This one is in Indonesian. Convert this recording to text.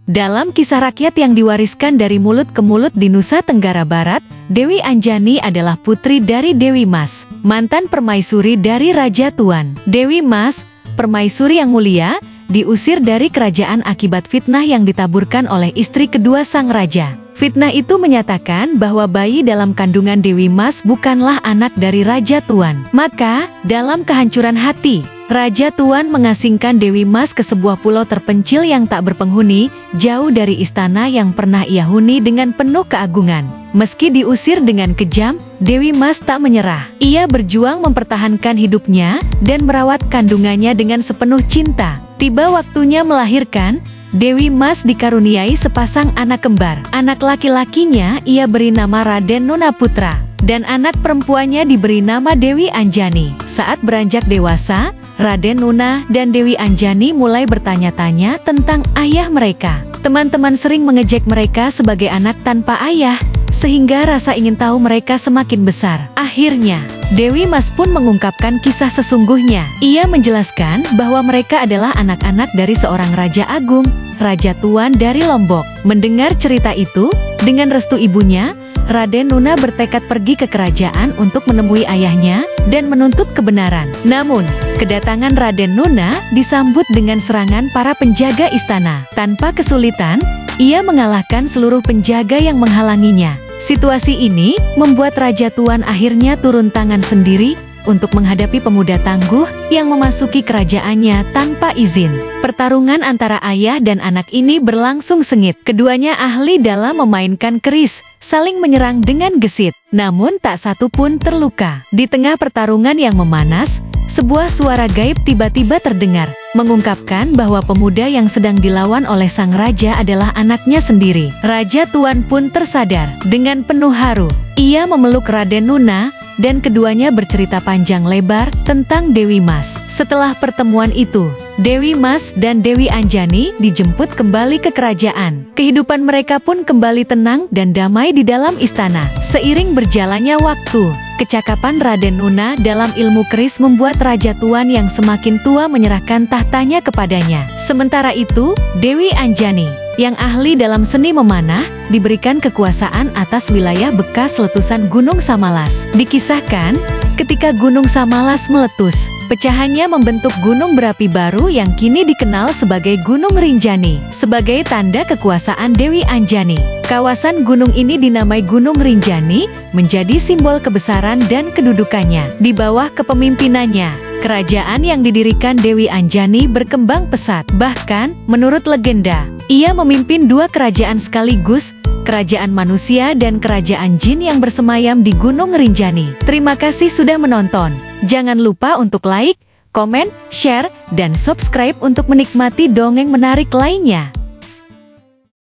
Dalam kisah rakyat yang diwariskan dari mulut ke mulut di Nusa Tenggara Barat, Dewi Anjani adalah putri dari Dewi Mas, mantan permaisuri dari Raja Tuan. Dewi Mas, permaisuri yang mulia, diusir dari kerajaan akibat fitnah yang ditaburkan oleh istri kedua sang raja. Fitnah itu menyatakan bahwa bayi dalam kandungan Dewi Mas bukanlah anak dari Raja Tuan. Maka, dalam kehancuran hati, Raja Tuan mengasingkan Dewi Mas ke sebuah pulau terpencil yang tak berpenghuni, jauh dari istana yang pernah ia huni dengan penuh keagungan. Meski diusir dengan kejam, Dewi Mas tak menyerah. Ia berjuang mempertahankan hidupnya dan merawat kandungannya dengan sepenuh cinta. Tiba waktunya melahirkan, Dewi Mas dikaruniai sepasang anak kembar. Anak laki-lakinya ia beri nama Raden Nuna Putra, dan anak perempuannya diberi nama Dewi Anjani. Saat beranjak dewasa, Raden Nuna dan Dewi Anjani mulai bertanya-tanya tentang ayah mereka. Teman-teman sering mengejek mereka sebagai anak tanpa ayah, sehingga rasa ingin tahu mereka semakin besar. Akhirnya, Dewi Mas pun mengungkapkan kisah sesungguhnya. Ia menjelaskan bahwa mereka adalah anak-anak dari seorang Raja Agung, Raja Tuan dari Lombok. Mendengar cerita itu, dengan restu ibunya, Raden Nuna bertekad pergi ke kerajaan untuk menemui ayahnya dan menuntut kebenaran. Namun, kedatangan Raden Nuna disambut dengan serangan para penjaga istana. Tanpa kesulitan, ia mengalahkan seluruh penjaga yang menghalanginya. Situasi ini membuat Raja Tuan akhirnya turun tangan sendiri untuk menghadapi pemuda tangguh yang memasuki kerajaannya tanpa izin. Pertarungan antara ayah dan anak ini berlangsung sengit. Keduanya ahli dalam memainkan keris, saling menyerang dengan gesit. Namun tak satu pun terluka. Di tengah pertarungan yang memanas, sebuah suara gaib tiba-tiba terdengar, mengungkapkan bahwa pemuda yang sedang dilawan oleh sang raja adalah anaknya sendiri. Raja Tuan pun tersadar. Dengan penuh haru, ia memeluk Raden Nuna, dan keduanya bercerita panjang lebar tentang Dewi Mas. Setelah pertemuan itu, Dewi Mas dan Dewi Anjani dijemput kembali ke kerajaan. Kehidupan mereka pun kembali tenang dan damai di dalam istana. Seiring berjalannya waktu, kecakapan Raden Nuna dalam ilmu keris membuat Raja Tuan yang semakin tua menyerahkan tahtanya kepadanya. Sementara itu, Dewi Anjani, yang ahli dalam seni memanah, diberikan kekuasaan atas wilayah bekas letusan Gunung Samalas. Dikisahkan, ketika Gunung Samalas meletus, pecahannya membentuk gunung berapi baru yang kini dikenal sebagai Gunung Rinjani. Sebagai tanda kekuasaan Dewi Anjani, kawasan gunung ini dinamai Gunung Rinjani, menjadi simbol kebesaran dan kedudukannya. Di bawah kepemimpinannya, kerajaan yang didirikan Dewi Anjani berkembang pesat. Bahkan, menurut legenda, ia memimpin dua kerajaan sekaligus, kerajaan manusia dan kerajaan jin yang bersemayam di Gunung Rinjani. Terima kasih sudah menonton. Jangan lupa untuk like, komen, share, dan subscribe untuk menikmati dongeng menarik lainnya.